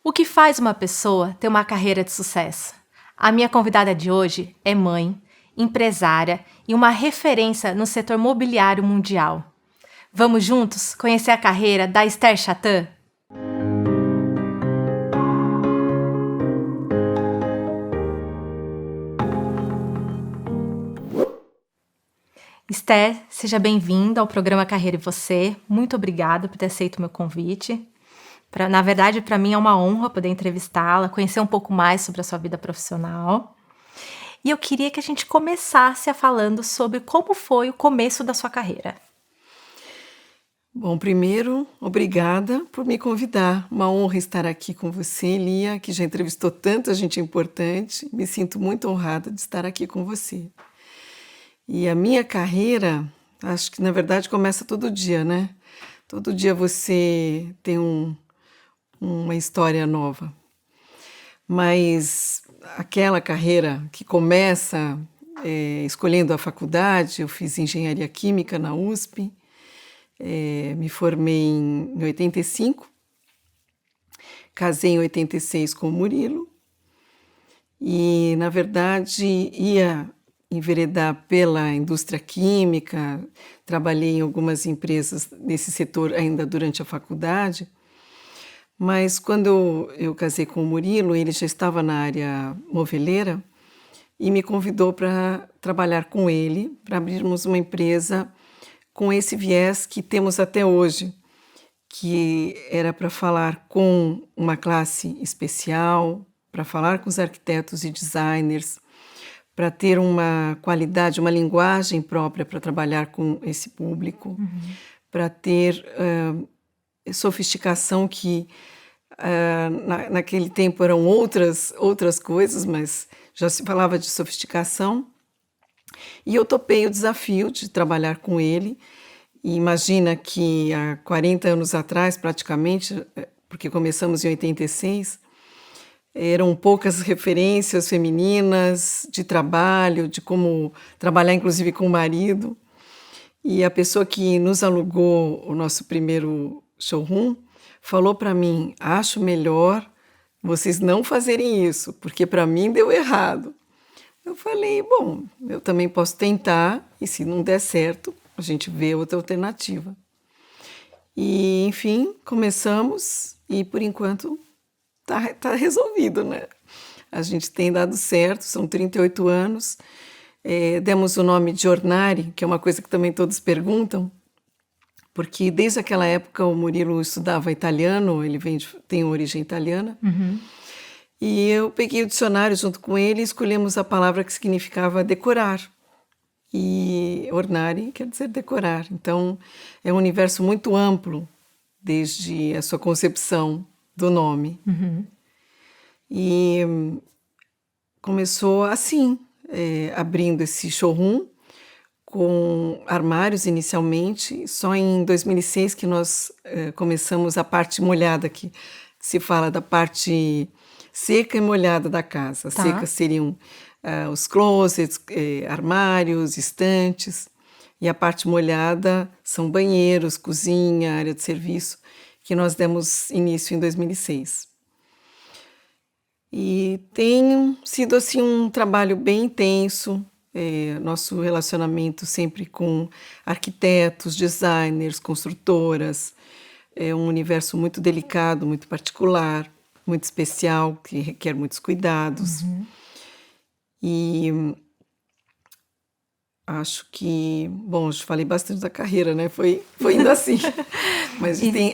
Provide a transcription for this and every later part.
O que faz uma pessoa ter uma carreira de sucesso? A minha convidada de hoje é mãe, empresária e uma referência no setor mobiliário mundial. Vamos juntos conhecer a carreira da Esther Chattan? Esther, seja bem-vinda ao programa Carreira e Você. Muito obrigada por ter aceito o meu convite. Na verdade, para mim é uma honra poder entrevistá-la, conhecer um pouco mais sobre a sua vida profissional. E eu queria que a gente começasse falando sobre como foi o começo da sua carreira. Bom, primeiro, obrigada por me convidar. Uma honra estar aqui com você, Lia, que já entrevistou tanta gente importante. Me sinto muito honrada de estar aqui com você. E a minha carreira, acho que na verdade começa todo dia, né? Todo dia você tem uma história nova. Mas aquela carreira que começa escolhendo a faculdade, eu fiz engenharia química na USP, me formei em 85, casei em 86 com o Murilo e, na verdade, ia enveredar pela indústria química, trabalhei em algumas empresas nesse setor ainda durante a faculdade, mas quando eu casei com o Murilo, ele já estava na área moveleira e me convidou para trabalhar com ele, para abrirmos uma empresa com esse viés que temos até hoje, que era para falar com uma classe especial, para falar com os arquitetos e designers, para ter uma qualidade, uma linguagem própria para trabalhar com esse público, para ter sofisticação que naquele tempo eram outras coisas, mas já se falava de sofisticação. E eu topei o desafio de trabalhar com ele. E imagina que há 40 anos atrás, praticamente, porque começamos em 86, eram poucas referências femininas de trabalho, de como trabalhar inclusive com o marido. E a pessoa que nos alugou o nosso primeiro showroom falou para mim: acho melhor vocês não fazerem isso, porque para mim deu errado. Eu falei, bom, eu também posso tentar, e se não der certo, a gente vê outra alternativa. E, enfim, começamos e, por enquanto, tá resolvido, né? A gente tem dado certo, são 38 anos. Demos o nome de Ornari, que é uma coisa que também todos perguntam, porque desde aquela época o Murilo estudava italiano, ele tem origem italiana, e eu peguei o dicionário junto com ele e escolhemos a palavra que significava decorar. E Ornari quer dizer decorar. Então, é um universo muito amplo, desde a sua concepção do nome. E começou assim, abrindo esse showroom, com armários inicialmente. Só em 2006 que nós começamos a parte molhada, que se fala da parte seca e molhada da casa. Tá. Seca seriam os closets, armários, estantes. E a parte molhada são banheiros, cozinha, área de serviço, que nós demos início em 2006. E tem sido assim um trabalho bem intenso, nosso relacionamento sempre com arquitetos, designers, construtoras. É um universo muito delicado, muito particular, muito especial, que requer muitos cuidados. E acho que, bom, eu falei bastante da carreira, né? Foi indo assim. Mas tem...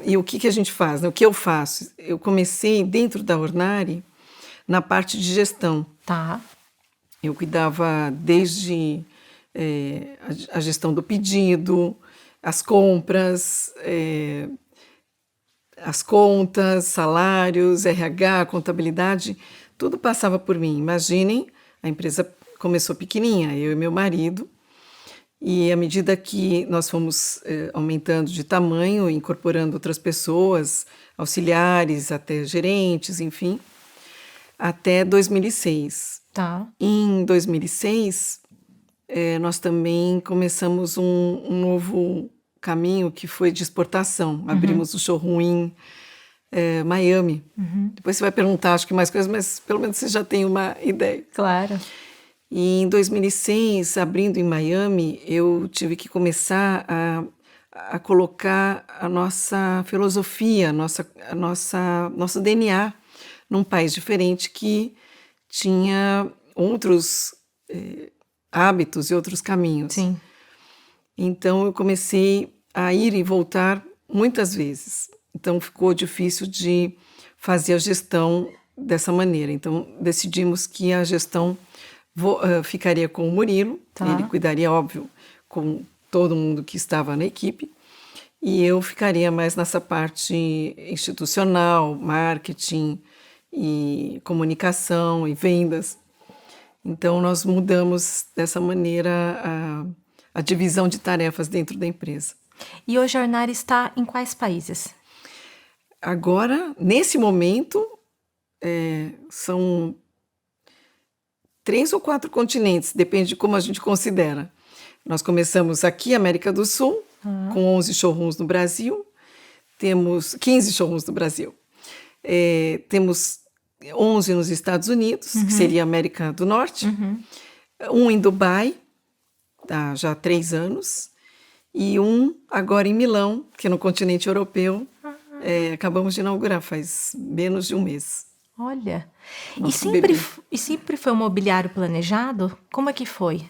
e o que a gente faz? Né? O que eu faço? Eu comecei dentro da Ornari na parte de gestão. Tá. Eu cuidava desde a gestão do pedido, as compras, as contas, salários, RH, contabilidade, tudo passava por mim. Imaginem, a empresa começou pequenininha, eu e meu marido, e à medida que nós fomos aumentando de tamanho, incorporando outras pessoas, auxiliares, até gerentes, enfim, até 2006. Tá. Em 2006, nós também começamos um novo caminho que foi de exportação. Abrimos o showroom Miami. Depois você vai perguntar, acho que mais coisas, mas pelo menos você já tem uma ideia. Claro. E em 2006, abrindo em Miami, eu tive que começar a colocar a nossa filosofia, nosso DNA num país diferente que tinha outros hábitos e outros caminhos. Sim. Então eu comecei a ir e voltar muitas vezes. Então ficou difícil de fazer a gestão dessa maneira. Então decidimos que a gestão ficaria com o Murilo. Tá. Ele cuidaria, óbvio, com todo mundo que estava na equipe. E eu ficaria mais nessa parte institucional, marketing e comunicação e vendas. Então nós mudamos dessa maneira a divisão de tarefas dentro da empresa. E hoje a Ornari está em quais países? Agora, nesse momento, são 3 ou 4 continentes, depende de como a gente considera. Nós começamos aqui, América do Sul, com 11 showrooms no Brasil, temos 15 showrooms no Brasil. Temos 11 nos Estados Unidos, que seria a América do Norte, um em Dubai, já há 3 anos, e um agora em Milão, que é no continente europeu. Acabamos de inaugurar faz menos de um mês. Olha, Nosso bebê. e sempre foi um mobiliário planejado? Como é que foi?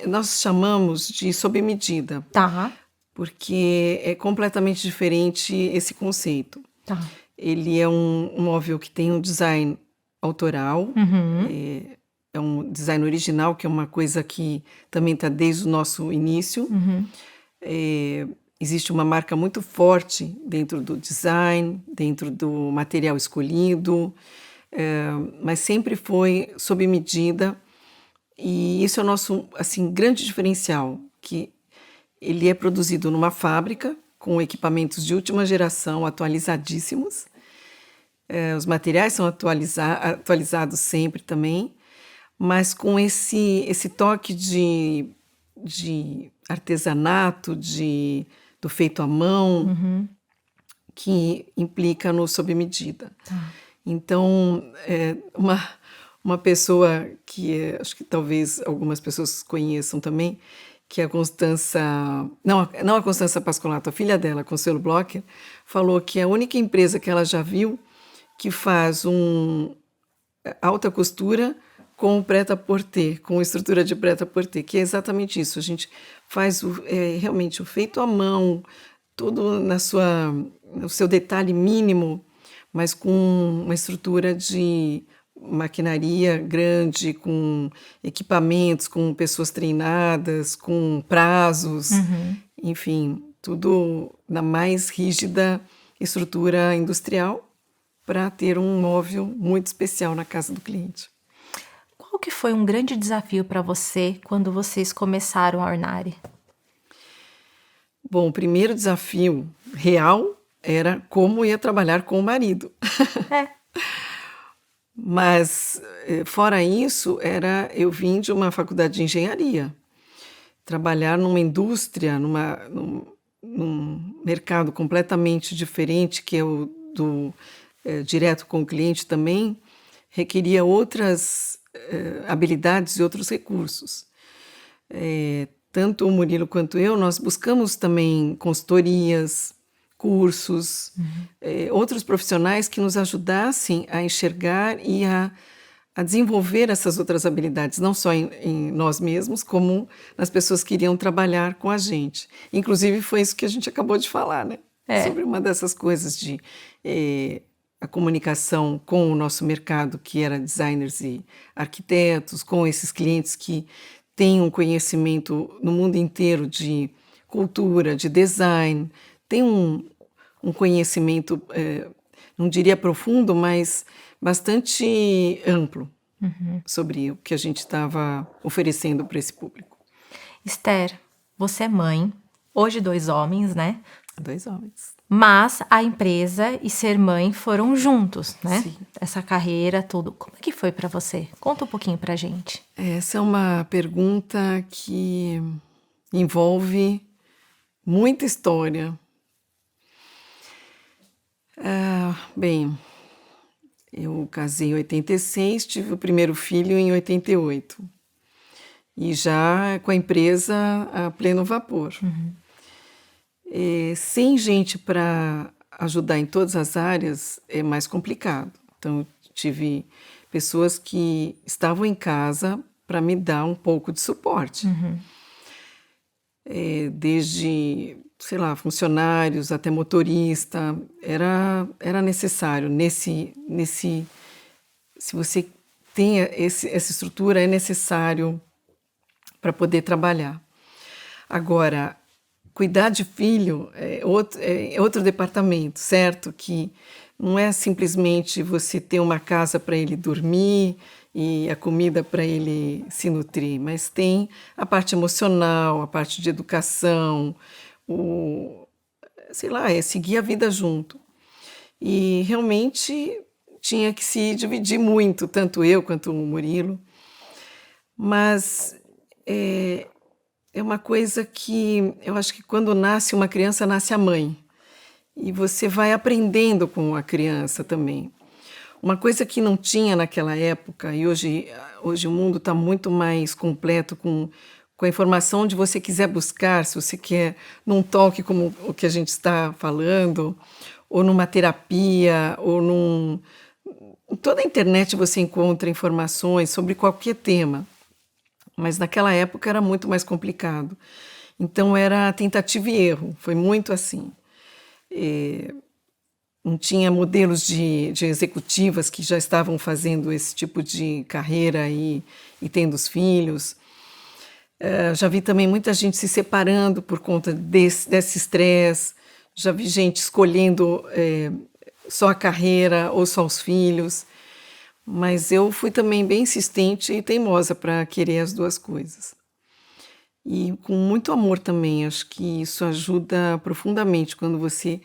Nós chamamos de sob medida, Tá, porque é completamente diferente esse conceito. tá. Ele é um móvel que tem um design autoral, é um design original, que é uma coisa que também está desde o nosso início. Existe uma marca muito forte dentro do design, dentro do material escolhido, mas sempre foi sob medida. E isso é o nosso grande diferencial, que ele é produzido numa fábrica com equipamentos de última geração, atualizadíssimos. Os materiais são atualizados sempre também, mas com esse toque de artesanato, do feito à mão, que implica no sob medida. Então, uma pessoa que acho que talvez algumas pessoas conheçam também, que é a Constança, não a Constança Pascolato, a filha dela, Consuelo Blocher, falou que é a única empresa que ela já viu que faz alta costura com prêt-à-porter, com estrutura de prêt-à-porter, que é exatamente isso. A gente faz realmente o feito à mão, tudo no seu detalhe mínimo, mas com uma estrutura de maquinaria grande, com equipamentos, com pessoas treinadas, com prazos, enfim, tudo na mais rígida estrutura industrial para ter um móvel muito especial na casa do cliente. Qual que foi um grande desafio para você quando vocês começaram a Ornari? Bom, o primeiro desafio real era como ia trabalhar com o marido. Mas, fora isso, eu vim de uma faculdade de engenharia. Trabalhar numa indústria, num mercado completamente diferente, que é o do direto com o cliente também, requeria outras habilidades e outros recursos. Tanto o Murilo quanto eu, nós buscamos também consultorias, cursos, outros profissionais que nos ajudassem a enxergar e a desenvolver essas outras habilidades, não só em nós mesmos, como nas pessoas que iriam trabalhar com a gente. Inclusive, foi isso que a gente acabou de falar, né? Sobre uma dessas coisas de a comunicação com o nosso mercado, que era designers e arquitetos, com esses clientes que têm um conhecimento no mundo inteiro de cultura, de design, tem um conhecimento, não diria profundo, mas bastante amplo sobre o que a gente estava oferecendo para esse público. Esther, você é mãe, hoje 2 homens, né? 2 homens. Mas a empresa e ser mãe foram juntos, né? Sim. Essa carreira, tudo. Como é que foi para você? Conta um pouquinho pra gente. Essa é uma pergunta que envolve muita história. Bem, eu casei em 86, tive o primeiro filho em 88. E já com a empresa a pleno vapor. Sem gente para ajudar em todas as áreas é mais complicado. Então, eu tive pessoas que estavam em casa para me dar um pouco de suporte. Desde, sei lá, funcionários até motorista, era necessário. Se você tem essa estrutura, é necessário para poder trabalhar. Agora, cuidar de filho é outro departamento, certo? Que não é simplesmente você ter uma casa para ele dormir e a comida para ele se nutrir, mas tem a parte emocional, a parte de educação, sei lá, é seguir a vida junto. E realmente tinha que se dividir muito, tanto eu quanto o Murilo. Mas é uma coisa que eu acho que quando nasce uma criança, nasce a mãe. E você vai aprendendo com a criança também. Uma coisa que não tinha naquela época, e hoje o mundo está muito mais completo com a informação onde você quiser buscar, se você quer num toque como o que a gente está falando, ou numa terapia, ou em toda a internet você encontra informações sobre qualquer tema. Mas naquela época era muito mais complicado. Então era tentativa e erro, foi muito assim. Não tinha modelos de executivas que já estavam fazendo esse tipo de carreira e tendo os filhos. Já vi também muita gente se separando por conta desse estresse. Já vi gente escolhendo só a carreira ou só os filhos. Mas eu fui também bem insistente e teimosa para querer as duas coisas. E com muito amor também, acho que isso ajuda profundamente quando você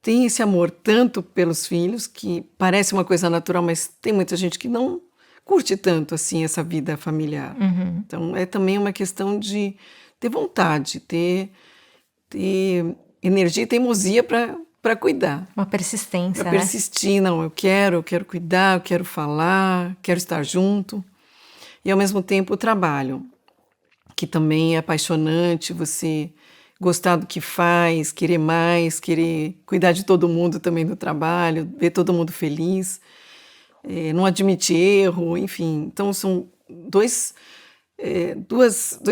tem esse amor tanto pelos filhos, que parece uma coisa natural, mas tem muita gente que não curte tanto assim essa vida familiar. Então é também uma questão de ter vontade, ter energia e teimosia para cuidar. Uma persistência, Para né? persistir, não, eu quero cuidar, eu quero falar, quero estar junto. E ao mesmo tempo o trabalho, que também é apaixonante, você gostar do que faz, querer mais, querer cuidar de todo mundo também do trabalho, ver todo mundo feliz, não admitir erro, enfim. Então são dois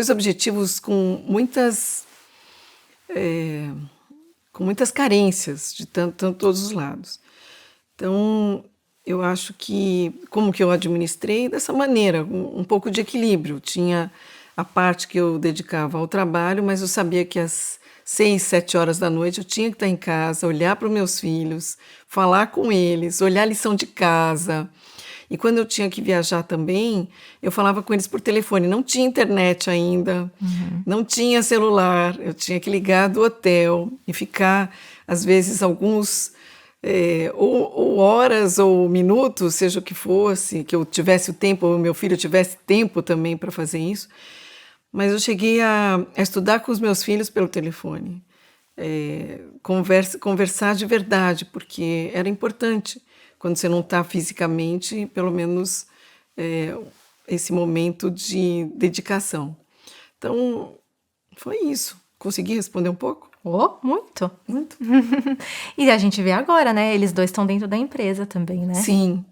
objetivos com muitas carências de todos os lados. Então, eu acho que, como que eu administrei? Dessa maneira, um pouco de equilíbrio. Tinha a parte que eu dedicava ao trabalho, mas eu sabia que às 6, 7 horas da noite eu tinha que estar em casa, olhar para os meus filhos, falar com eles, olhar a lição de casa. E quando eu tinha que viajar também, eu falava com eles por telefone. Não tinha internet ainda, não tinha celular. Eu tinha que ligar do hotel e ficar, às vezes, alguns ou horas ou minutos, seja o que fosse, que eu tivesse o tempo, ou o meu filho tivesse tempo também para fazer isso. Mas eu cheguei a estudar com os meus filhos pelo telefone. Conversar de verdade, porque era importante. Quando você não está fisicamente, pelo menos esse momento de dedicação. Então, foi isso. Consegui responder um pouco? Oh, muito. Muito. E a gente vê agora, né? Eles dois estão dentro da empresa também, né? Sim.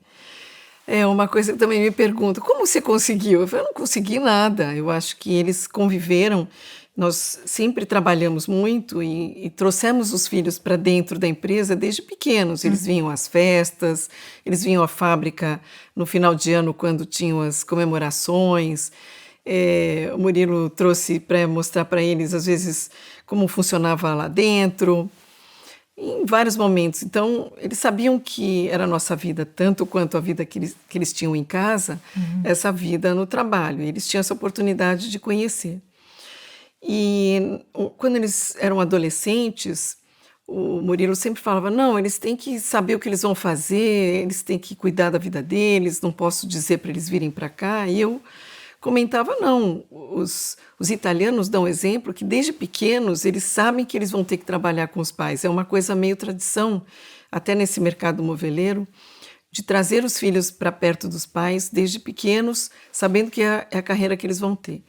É uma coisa que também me perguntam, como você conseguiu? Eu não consegui nada. Eu acho que eles conviveram. Nós sempre trabalhamos muito e trouxemos os filhos para dentro da empresa desde pequenos. Eles vinham às festas, eles vinham à fábrica no final de ano quando tinham as comemorações. O Murilo trouxe para mostrar para eles, às vezes, como funcionava lá dentro, em vários momentos. Então, eles sabiam que era a nossa vida, tanto quanto a vida que eles tinham em casa, essa vida no trabalho. Eles tinham essa oportunidade de conhecer. E quando eles eram adolescentes, o Murilo sempre falava, não, eles têm que saber o que eles vão fazer, eles têm que cuidar da vida deles, não posso dizer para eles virem para cá. E eu comentava, não, os italianos dão exemplo que desde pequenos eles sabem que eles vão ter que trabalhar com os pais. É uma coisa meio tradição até nesse mercado moveleiro, de trazer os filhos para perto dos pais desde pequenos, sabendo que é a carreira que eles vão ter.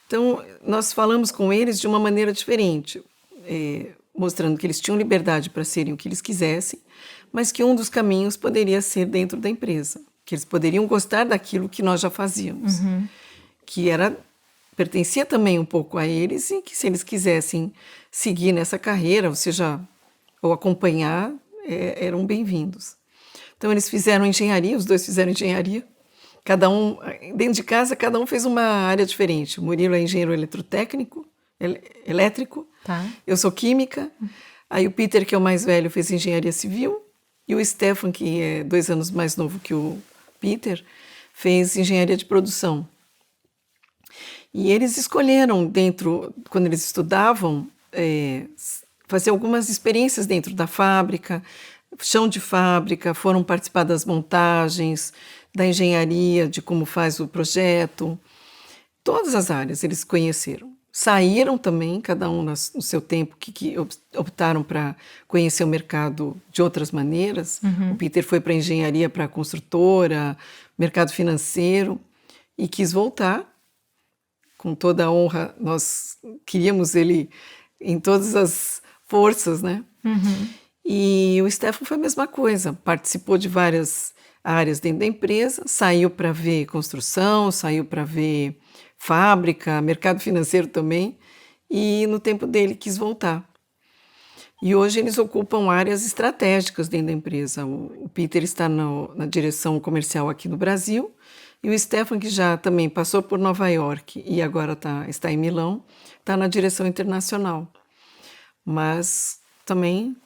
Então, nós falamos com eles de uma maneira diferente, mostrando que eles tinham liberdade para serem o que eles quisessem, mas que um dos caminhos poderia ser dentro da empresa, que eles poderiam gostar daquilo que nós já fazíamos, que pertencia também um pouco a eles e que se eles quisessem seguir nessa carreira, ou seja, ou acompanhar, eram bem-vindos. Então eles fizeram engenharia, os dois fizeram engenharia, cada um, dentro de casa, cada um fez uma área diferente. O Murilo é engenheiro eletrotécnico, elétrico, eu sou química, aí o Peter, que é o mais velho, fez engenharia civil, e o Stefan, que é 2 anos mais novo que o Peter, fez engenharia de produção. E eles escolheram quando eles estudavam, fazer algumas experiências dentro da fábrica, chão de fábrica, foram participar das montagens, da engenharia, de como faz o projeto. Todas as áreas eles conheceram. Saíram também, cada um no seu tempo, que optaram para conhecer o mercado de outras maneiras. O Peter foi para a engenharia, para a construtora, mercado financeiro, e quis voltar. Com toda a honra, nós queríamos ele em todas as forças, né? E o Stefan foi a mesma coisa, participou de várias áreas dentro da empresa, saiu para ver construção, saiu para ver fábrica, mercado financeiro também, e no tempo dele quis voltar. E hoje eles ocupam áreas estratégicas dentro da empresa. O Peter está na direção comercial aqui no Brasil, e o Stefan, que já também passou por Nova York e agora está em Milão, está na direção internacional. Mas também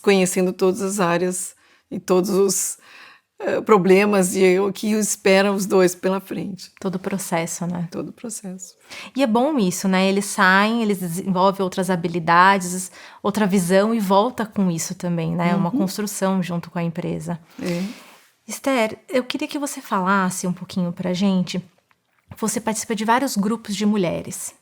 conhecendo todas as áreas e todos os problemas e o que espera os dois pela frente. Todo o processo, né? Todo o processo. E é bom isso, né? Eles saem, eles desenvolvem outras habilidades, outra visão e volta com isso também, né? Uma construção junto com a empresa. Esther, eu queria que você falasse um pouquinho pra gente. Você participa de vários grupos de mulheres.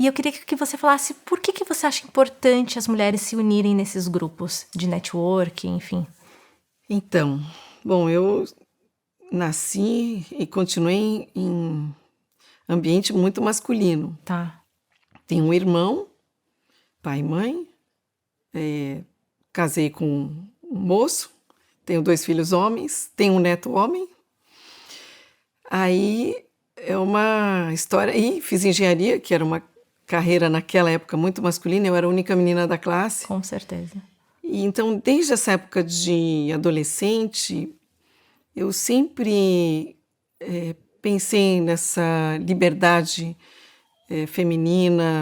E eu queria que você falasse por que você acha importante as mulheres se unirem nesses grupos de network, enfim. Então, bom, eu nasci e continuei em ambiente muito masculino. Tenho um irmão, pai e mãe, casei com um moço, tenho 2 filhos homens, tenho um neto homem. Aí é uma história. E fiz engenharia, que era uma carreira naquela época muito masculina, eu era a única menina da classe. Com certeza. E então, desde essa época de adolescente, eu sempre pensei nessa liberdade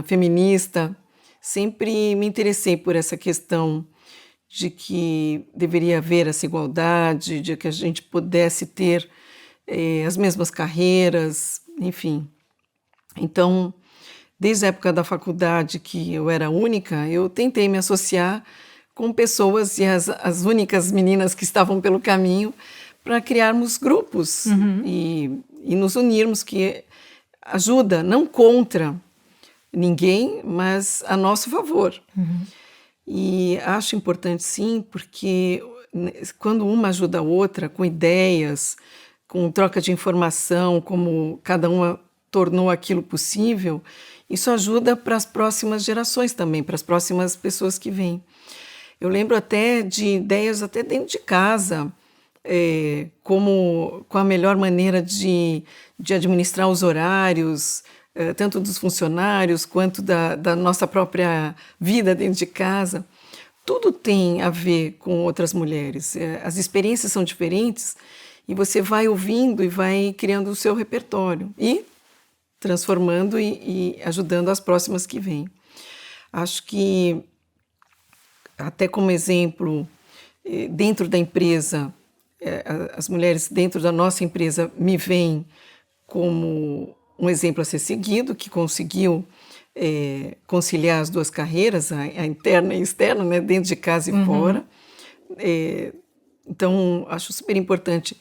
feminista, sempre me interessei por essa questão de que deveria haver essa igualdade, de que a gente pudesse ter as mesmas carreiras, enfim. Então, desde a época da faculdade, que eu era única, eu tentei me associar com pessoas e as únicas meninas que estavam pelo caminho para criarmos grupos e nos unirmos, que ajuda, não contra ninguém, mas a nosso favor. E acho importante, sim, porque quando uma ajuda a outra com ideias, com troca de informação, como cada uma tornou aquilo possível, isso ajuda para as próximas gerações também, para as próximas pessoas que vêm. Eu lembro até de ideias até dentro de casa, como com a melhor maneira de administrar os horários, tanto dos funcionários quanto da nossa própria vida dentro de casa. Tudo tem a ver com outras mulheres. As experiências são diferentes e você vai ouvindo e vai criando o seu repertório e transformando e ajudando as próximas que vêm. Acho que, até como exemplo, dentro da empresa, as mulheres dentro da nossa empresa me veem como um exemplo a ser seguido, que conseguiu conciliar as 2 carreiras, a interna e externa, né, dentro de casa e fora. Então, acho super importante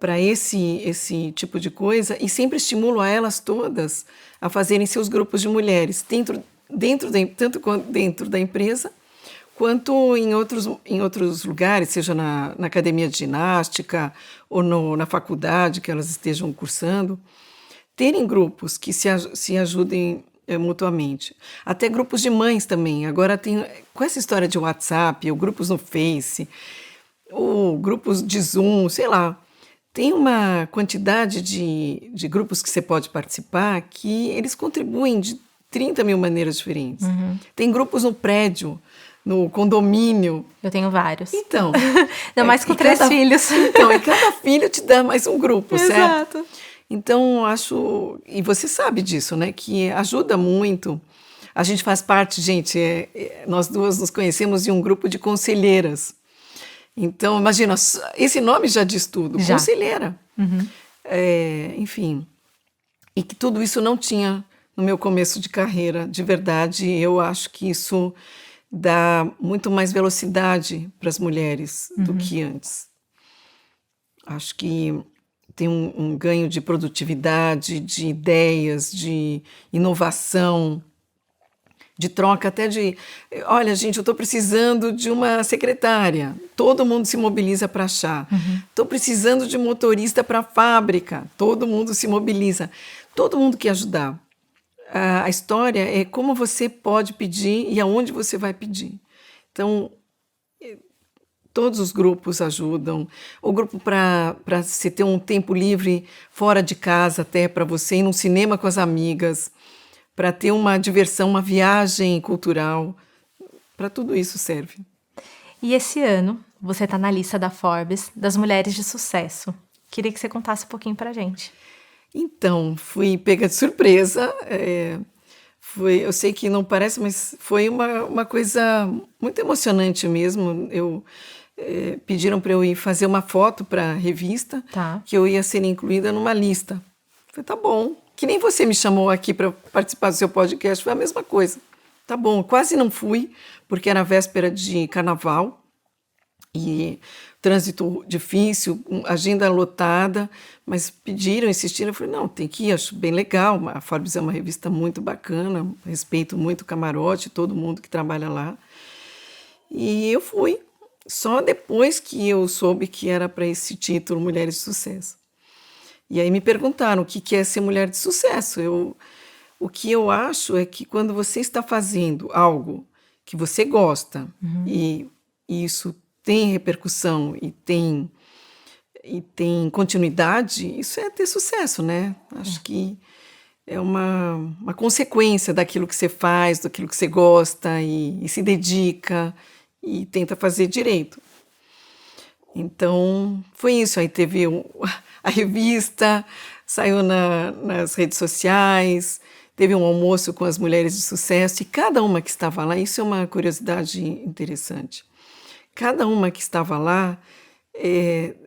para esse tipo de coisa e sempre estimulo a elas todas a fazerem seus grupos de mulheres, tanto dentro da empresa quanto em outros lugares, seja na academia de ginástica ou na faculdade que elas estejam cursando, terem grupos que se ajudem mutuamente. Até grupos de mães também. Agora tem, com essa história de WhatsApp, ou grupos no Face, ou grupos de Zoom, sei lá. Tem uma quantidade de grupos que você pode participar que eles contribuem de 30 mil maneiras diferentes. Tem grupos no prédio, no condomínio. Eu tenho vários. Então. Ainda mais com 3 filhos. Então, e cada filho te dá mais um grupo, certo? Exato. Então, acho. E você sabe disso, né? Que ajuda muito. A gente faz parte, gente, nós duas nos conhecemos em um grupo de conselheiras. Então, imagina, esse nome já diz tudo, Já. conselheira. Enfim, e que tudo isso não tinha no meu começo de carreira. De verdade, eu acho que isso dá muito mais velocidade para as mulheres do que antes. Acho que tem um ganho de produtividade, de ideias, de inovação, de troca até de... Olha, gente, eu estou precisando de uma secretária. Todo mundo se mobiliza para achar. Estou precisando de motorista para a fábrica. Todo mundo se mobiliza. Todo mundo quer ajudar. A história é como você pode pedir e aonde você vai pedir. Então, todos os grupos ajudam. O grupo para você ter um tempo livre fora de casa, até para você ir num cinema com as amigas, para ter uma diversão, uma viagem cultural. Para tudo isso serve. E esse ano, você está na lista da Forbes das mulheres de sucesso. Queria que você contasse um pouquinho para a gente. Então, fui pega de surpresa. Eu sei que não parece, mas foi uma coisa muito emocionante mesmo. Pediram para eu ir fazer uma foto para a revista, Tá. que eu ia ser incluída numa lista. Falei, tá bom. Que nem você me chamou aqui para participar do seu podcast, foi a mesma coisa. Tá bom, quase não fui, porque era véspera de carnaval e trânsito difícil, agenda lotada, mas pediram, insistiram, eu falei, não, tem que ir, acho bem legal, a Forbes é uma revista muito bacana, respeito muito o camarote, todo mundo que trabalha lá. E eu fui, só depois que eu soube que era para esse título, Mulheres de Sucesso. E aí me perguntaram o que é ser mulher de sucesso. O que eu acho é que quando você está fazendo algo que você gosta e isso tem repercussão e tem continuidade, isso é ter sucesso, né? Acho que é uma consequência daquilo que você faz, daquilo que você gosta e se dedica e tenta fazer direito. Então, foi isso. Aí teve a revista, saiu nas redes sociais, teve um almoço com as mulheres de sucesso e cada uma que estava lá, isso é uma curiosidade interessante, cada uma que estava lá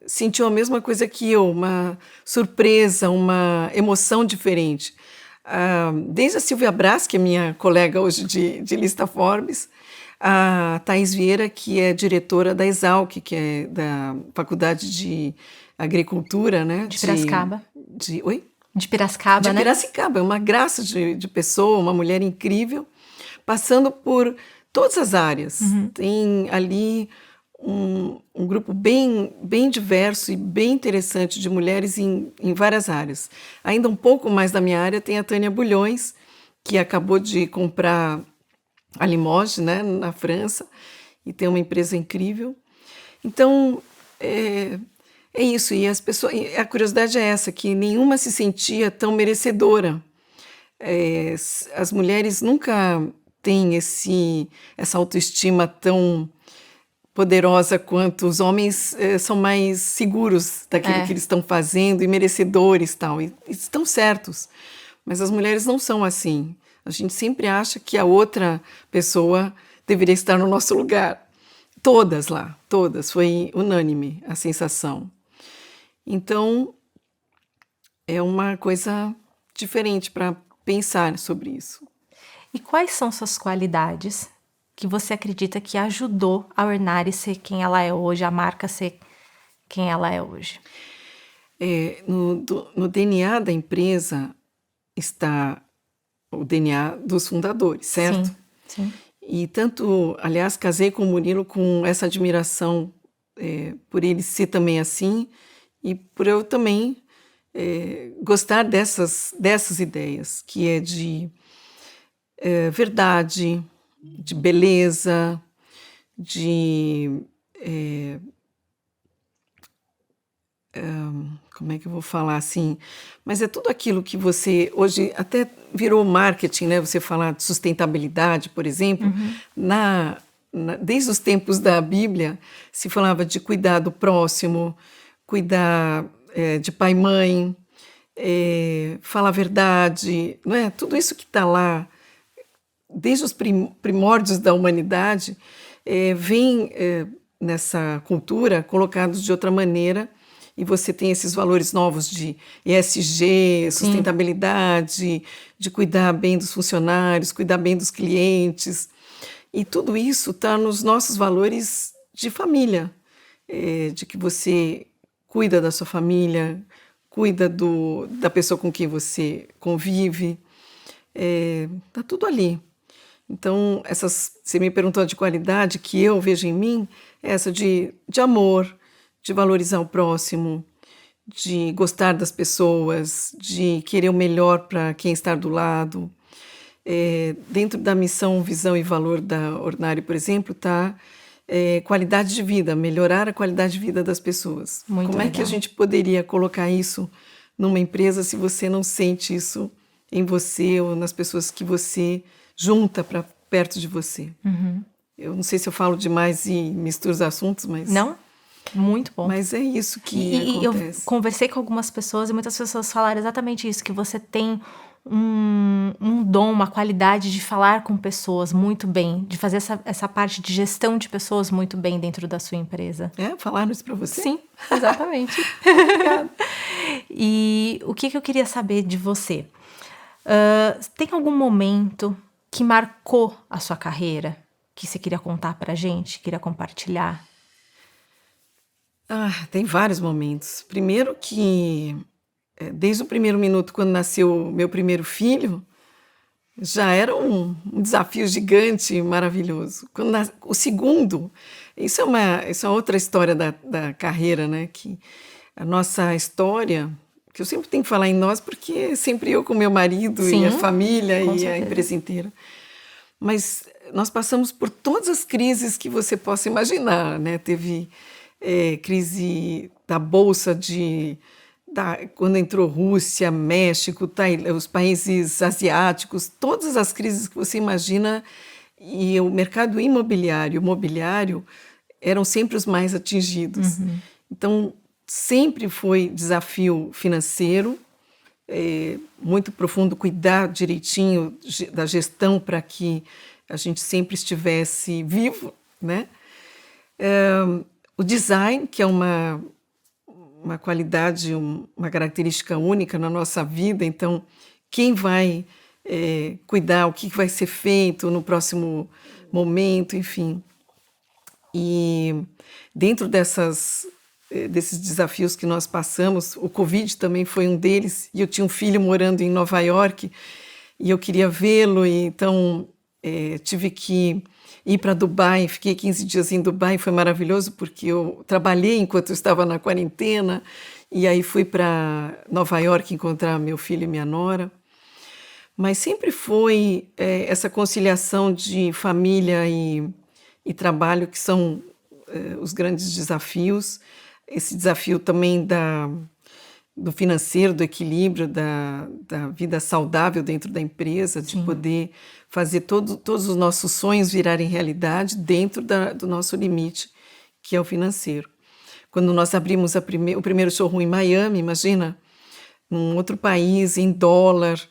sentiu a mesma coisa que eu, uma surpresa, uma emoção diferente. Desde a Silvia Brás, que é minha colega hoje de lista Forbes, a Thaís Vieira, que é diretora da Exalc, que é da Faculdade de Agricultura, né? De Piracicaba. Oi? De Piracicaba, né? De Piracicaba, é uma graça de pessoa, uma mulher incrível, passando por todas as áreas. Tem ali um grupo bem diverso e bem interessante de mulheres em várias áreas. Ainda um pouco mais da minha área tem a Tânia Bulhões, que acabou de comprar a Limoges, né, na França, e tem uma empresa incrível. Então, é isso. E as pessoas, a curiosidade é essa, que nenhuma se sentia tão merecedora. As mulheres nunca têm essa autoestima tão poderosa quanto os homens. São mais seguros daquilo que eles estão fazendo e merecedores tal, e estão certos. Mas as mulheres não são assim. A gente sempre acha que a outra pessoa deveria estar no nosso lugar. Todas lá, todas. Foi unânime a sensação. Então, é uma coisa diferente para pensar sobre isso. E quais são suas qualidades que você acredita que ajudou a Ornari ser quem ela é hoje, a marca ser quem ela é hoje? No DNA da empresa está o DNA dos fundadores, certo? Sim. E tanto, aliás, casei com o Murilo com essa admiração por ele ser também assim e por eu também gostar dessas ideias, que é de verdade, de beleza, de como é que eu vou falar assim? Mas é tudo aquilo que você hoje até virou marketing, né? Você falar de sustentabilidade, por exemplo, desde os tempos da Bíblia se falava de cuidar do próximo, cuidar de pai e mãe, falar a verdade, não é? Tudo isso que está lá desde os primórdios da humanidade vem nessa cultura colocados de outra maneira. E você tem esses valores novos de ESG, sustentabilidade, de cuidar bem dos funcionários, cuidar bem dos clientes. E tudo isso está nos nossos valores de família, de que você cuida da sua família, cuida da pessoa com quem você convive. Está tudo ali. Então, você me perguntou de qualidade que eu vejo em mim, essa de amor, de valorizar o próximo, de gostar das pessoas, de querer o melhor para quem está do lado. Dentro da missão, visão e valor da Ordinary, por exemplo, está qualidade de vida, melhorar a qualidade de vida das pessoas. Muito Como é que a gente poderia colocar isso numa empresa se você não sente isso em você ou nas pessoas que você junta para perto de você? Eu não sei se eu falo demais e misturo os assuntos, mas... Não? Muito bom. Mas é isso que acontece. Eu conversei com algumas pessoas e muitas pessoas falaram exatamente isso, que você tem um dom, uma qualidade de falar com pessoas muito bem, de fazer essa parte de gestão de pessoas muito bem dentro da sua empresa. Falaram isso para você? Sim, exatamente. Obrigada. E o que eu queria saber de você? Tem algum momento que marcou a sua carreira, que você queria contar pra gente, queria compartilhar? Tem vários momentos. Primeiro que, desde o primeiro minuto, quando nasceu meu primeiro filho, já era um desafio gigante, maravilhoso. O segundo, isso é outra história da carreira, né? Que a nossa história, que eu sempre tenho que falar em nós, porque é sempre eu com meu marido. Sim, e a família e certeza. A empresa inteira. Mas nós passamos por todas as crises que você possa imaginar, né? Teve... crise da Bolsa, quando entrou Rússia, México, os países asiáticos, todas as crises que você imagina, e o mercado imobiliário, o mobiliário, eram sempre os mais atingidos. Então, sempre foi desafio financeiro, muito profundo, cuidar direitinho da gestão para que a gente sempre estivesse vivo, né? O design, que é uma qualidade, uma característica única na nossa vida. Então, quem vai cuidar, o que vai ser feito no próximo momento, enfim. E dentro desses desafios que nós passamos, o Covid também foi um deles, e eu tinha um filho morando em Nova York, e eu queria vê-lo, e então tive que ir para Dubai, fiquei 15 dias em Dubai, foi maravilhoso porque eu trabalhei enquanto eu estava na quarentena e aí fui para Nova York encontrar meu filho e minha nora. Mas sempre foi essa conciliação de família e trabalho que são os grandes desafios. Esse desafio também do financeiro, do equilíbrio, da vida saudável dentro da empresa, de poder fazer todos os nossos sonhos virarem realidade dentro do nosso limite, que é o financeiro. Quando nós abrimos o primeiro showroom em Miami, imagina, num outro país, em dólar,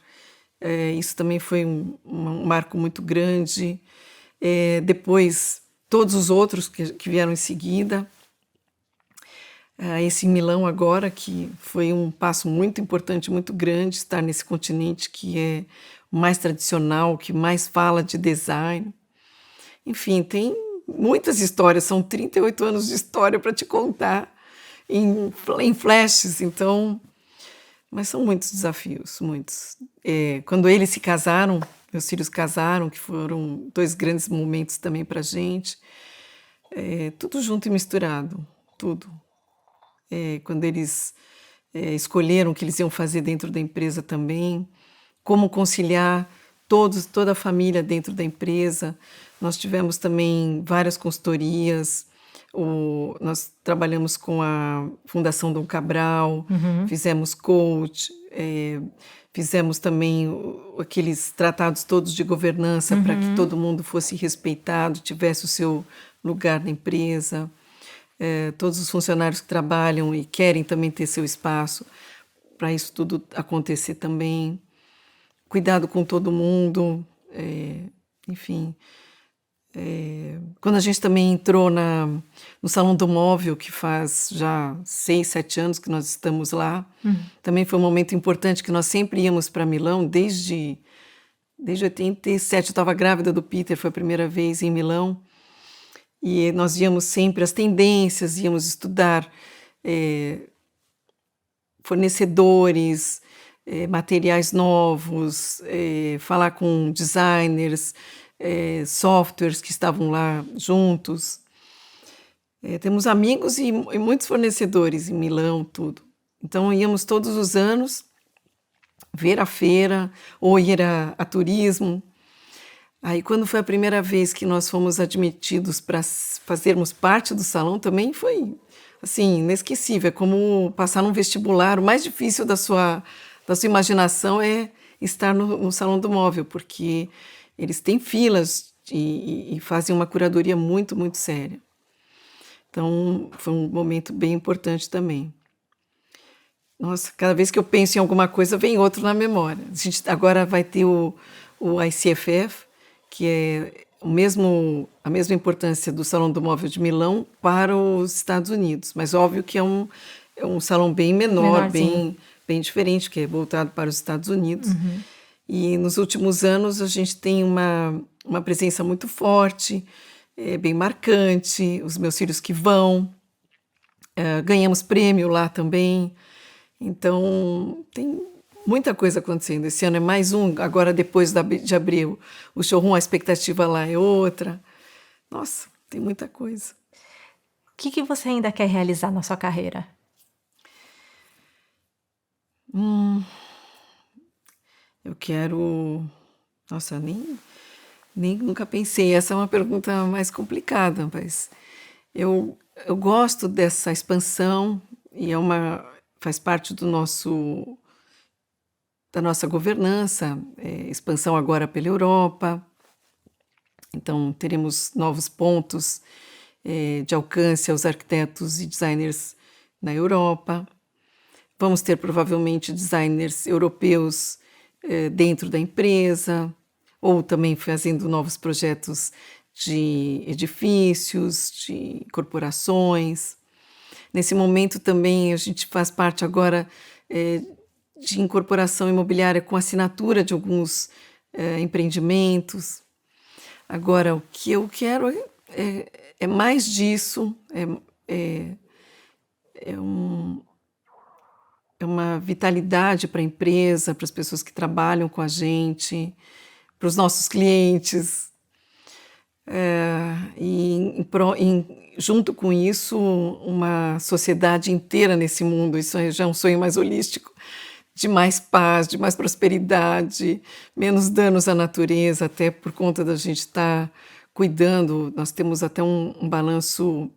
isso também foi um marco muito grande. Depois, todos os outros que vieram em seguida. Esse em Milão agora, que foi um passo muito importante, muito grande, estar nesse continente que é o mais tradicional, que mais fala de design. Enfim, tem muitas histórias, são 38 anos de história para te contar em flashes, então... Mas são muitos desafios, muitos. Quando eles se casaram, meus filhos casaram, que foram 2 grandes momentos também para a gente. Tudo junto e misturado, tudo. Quando eles escolheram o que eles iam fazer dentro da empresa também, como conciliar toda a família dentro da empresa. Nós tivemos também várias consultorias, nós trabalhamos com a Fundação Dom Cabral, fizemos coach, fizemos também aqueles tratados todos de governança para que todo mundo fosse respeitado, tivesse o seu lugar na empresa. Todos os funcionários que trabalham e querem também ter seu espaço, para isso tudo acontecer também. Cuidado com todo mundo, enfim. Quando a gente também entrou no Salão do Móvel, que faz já 6, 7 anos que nós estamos lá, também foi um momento importante, que nós sempre íamos para Milão, desde 87, eu estava grávida do Peter, foi a primeira vez em Milão, e nós íamos sempre as tendências, íamos estudar fornecedores, materiais novos, falar com designers, softwares que estavam lá juntos. Temos amigos e muitos fornecedores em Milão, tudo. Então íamos todos os anos ver a feira ou ir a turismo. Aí quando foi a primeira vez que nós fomos admitidos para fazermos parte do salão, também foi assim, inesquecível. É como passar num vestibular. O mais difícil da sua imaginação é estar no Salão do Móvel, porque eles têm filas e fazem uma curadoria muito, muito séria. Então, foi um momento bem importante também. Nossa, cada vez que eu penso em alguma coisa, vem outro na memória. A gente agora vai ter o ICFF, que é a mesma importância do Salão do Móvel de Milão para os Estados Unidos. Mas óbvio que é um salão bem menor, bem diferente, que é voltado para os Estados Unidos. E nos últimos anos a gente tem uma presença muito forte, bem marcante, os meus filhos que vão, ganhamos prêmio lá também. Então tem muita coisa acontecendo. Esse ano é mais um, agora depois de abril, o showroom, a expectativa lá é outra. Nossa, tem muita coisa. O que você ainda quer realizar na sua carreira? Eu quero... Nossa, nem nunca pensei. Essa é uma pergunta mais complicada, mas eu gosto dessa expansão e faz parte da nossa governança, expansão agora pela Europa. Então, teremos novos pontos de alcance aos arquitetos e designers na Europa. Vamos ter provavelmente designers europeus dentro da empresa, ou também fazendo novos projetos de edifícios, de corporações. Nesse momento também a gente faz parte agora de incorporação imobiliária com assinatura de alguns empreendimentos. Agora, o que eu quero é mais disso, é uma vitalidade para a empresa, para as pessoas que trabalham com a gente, para os nossos clientes. Junto com isso, uma sociedade inteira nesse mundo. Isso já é um sonho mais holístico, de mais paz, de mais prosperidade, menos danos à natureza, até por conta da gente estar cuidando. Nós temos até um balanço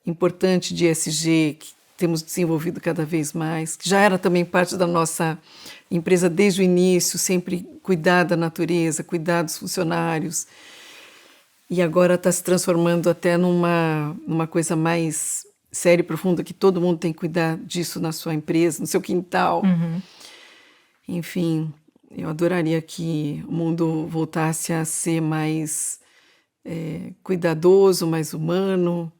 importante de ESG, que temos desenvolvido cada vez mais, que já era também parte da nossa empresa desde o início, sempre cuidar da natureza, cuidar dos funcionários. E agora está se transformando até numa coisa mais séria e profunda, que todo mundo tem que cuidar disso na sua empresa, no seu quintal. Enfim, eu adoraria que o mundo voltasse a ser mais cuidadoso, mais humano,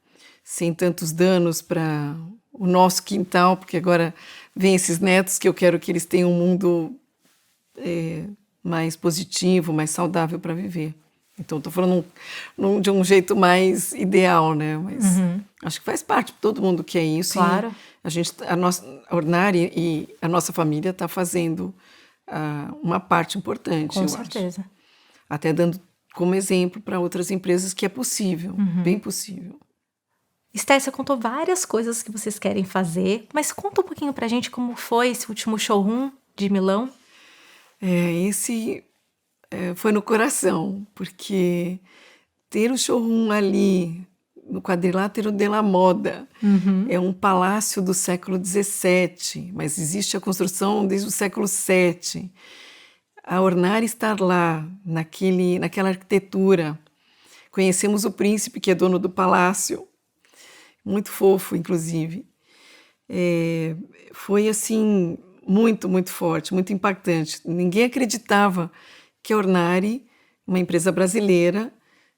sem tantos danos para o nosso quintal, porque agora vem esses netos que eu quero que eles tenham um mundo mais positivo, mais saudável para viver. Então, estou falando de um jeito mais ideal, né? Mas acho que faz parte, todo mundo quer isso. Claro. E a Ornari e a nossa família está fazendo uma parte importante, Com eu certeza. acho. até dando como exemplo para outras empresas que é possível, bem possível. Esté, você contou várias coisas que vocês querem fazer, mas conta um pouquinho pra gente como foi esse último showroom de Milão. Esse foi no coração, porque ter o showroom ali no Quadrilátero della Moda é um palácio do século XVII, mas existe a construção desde o século VII. A Ornari estar lá, naquela arquitetura. Conhecemos o príncipe que é dono do palácio, muito fofo, inclusive. Foi assim, muito, muito forte, muito impactante. Ninguém acreditava que a Ornari, uma empresa brasileira,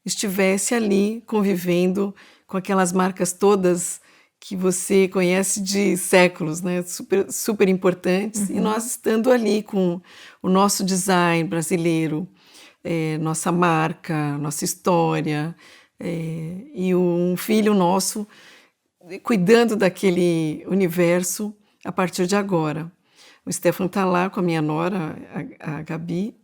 estivesse ali convivendo com aquelas marcas todas que você conhece de séculos, né? Super, super importantes, e nós estando ali com o nosso design brasileiro, nossa marca, nossa história, e um filho nosso cuidando daquele universo a partir de agora. O Stefan está lá com a minha nora, a Gabi,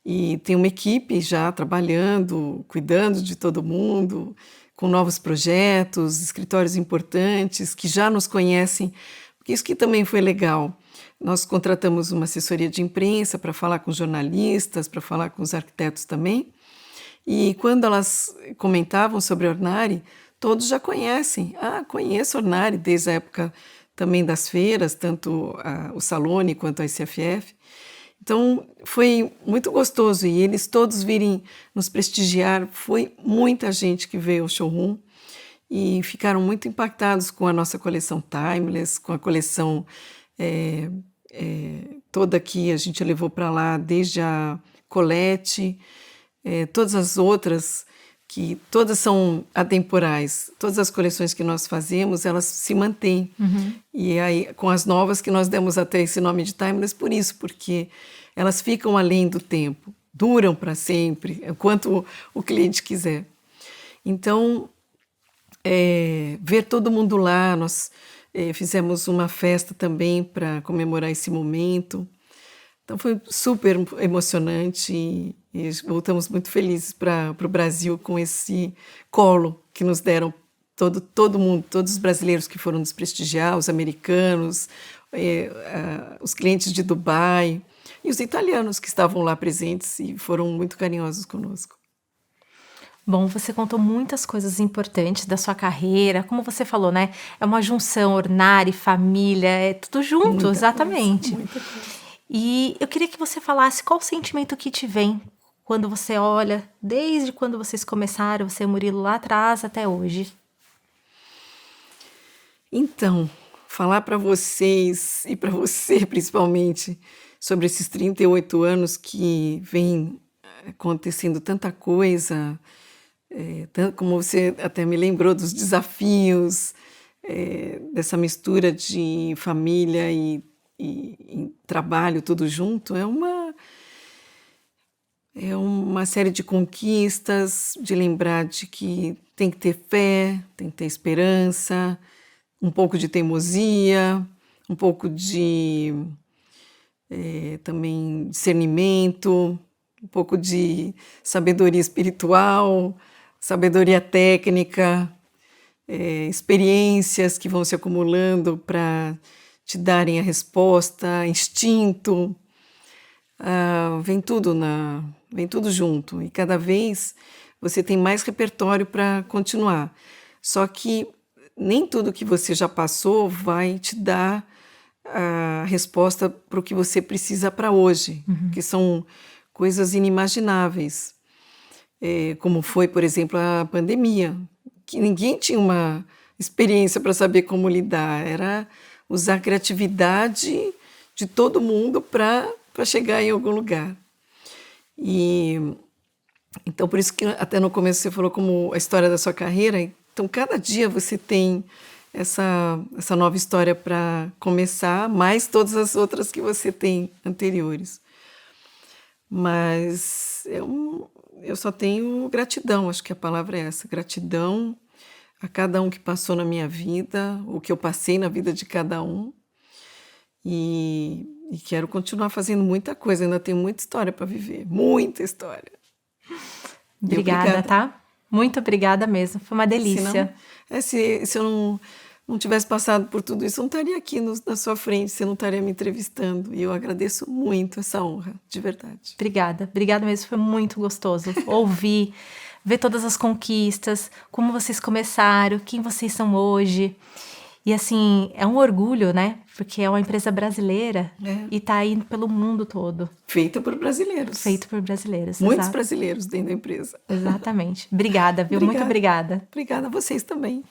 e tem uma equipe já trabalhando, cuidando de todo mundo, com novos projetos, escritórios importantes que já nos conhecem, porque isso que também foi legal. Nós contratamos uma assessoria de imprensa para falar com jornalistas, para falar com os arquitetos também, e quando elas comentavam sobre a Ornari, todos já conhecem. Ah, conheço a Ornari desde a época também das feiras, tanto o Salone quanto a ICFF. Então, foi muito gostoso e eles todos virem nos prestigiar. Foi muita gente que veio ao showroom e ficaram muito impactados com a nossa coleção Timeless, com a coleção toda que a gente levou para lá, desde a Colette, todas as outras, que todas são atemporais. Todas as coleções que nós fazemos, elas se mantêm. E aí, com as novas que nós demos até esse nome de Timeless, por isso, porque elas ficam além do tempo, duram para sempre, quanto o cliente quiser. Então, ver todo mundo lá, nós fizemos uma festa também para comemorar esse momento. Então foi super emocionante e voltamos muito felizes para o Brasil com esse colo que nos deram todo mundo, todos os brasileiros que foram nos prestigiar, os americanos, os clientes de Dubai e os italianos que estavam lá presentes e foram muito carinhosos conosco. Bom, você contou muitas coisas importantes da sua carreira, como você falou, né? É uma junção, Ornari, família, é tudo junto, Muita exatamente. coisa, muita coisa. E eu queria que você falasse qual o sentimento que te vem quando você olha, desde quando vocês começaram, você e o Murilo lá atrás até hoje. Então, falar para vocês e para você principalmente sobre esses 38 anos que vem acontecendo tanta coisa, como você até me lembrou dos desafios, dessa mistura de família e trabalho tudo junto, é uma série de conquistas, de lembrar de que tem que ter fé, tem que ter esperança, um pouco de teimosia, um pouco de também discernimento, um pouco de sabedoria espiritual, sabedoria técnica, experiências que vão se acumulando para te darem a resposta, instinto, vem tudo junto e cada vez você tem mais repertório para continuar. Só que nem tudo que você já passou vai te dar a resposta para o que você precisa para hoje, que são coisas inimagináveis, como foi, por exemplo, a pandemia, que ninguém tinha uma experiência para saber como lidar, era usar a criatividade de todo mundo para chegar em algum lugar. E então, por isso que até no começo você falou como a história da sua carreira. Então, cada dia você tem essa nova história para começar, mais todas as outras que você tem anteriores. Mas eu só tenho gratidão, acho que a palavra é essa, gratidão a cada um que passou na minha vida, o que eu passei na vida de cada um. E quero continuar fazendo muita coisa, ainda tenho muita história para viver, muita história. Obrigada, obrigada. tá? Muito obrigada mesmo. Foi uma delícia. Se eu não tivesse passado por tudo isso, eu não estaria aqui na sua frente, você não estaria me entrevistando. E eu agradeço muito essa honra, de verdade. Obrigada. Obrigada mesmo. Foi muito gostoso ouvir, ver todas as conquistas, como vocês começaram, quem vocês são hoje. E assim, é um orgulho, né? Porque é uma empresa brasileira e tá indo pelo mundo todo. Feita por brasileiros. Feito por brasileiros. Muitos brasileiros dentro da empresa. Exatamente. Obrigada, viu? Muito obrigada. Obrigada a vocês também.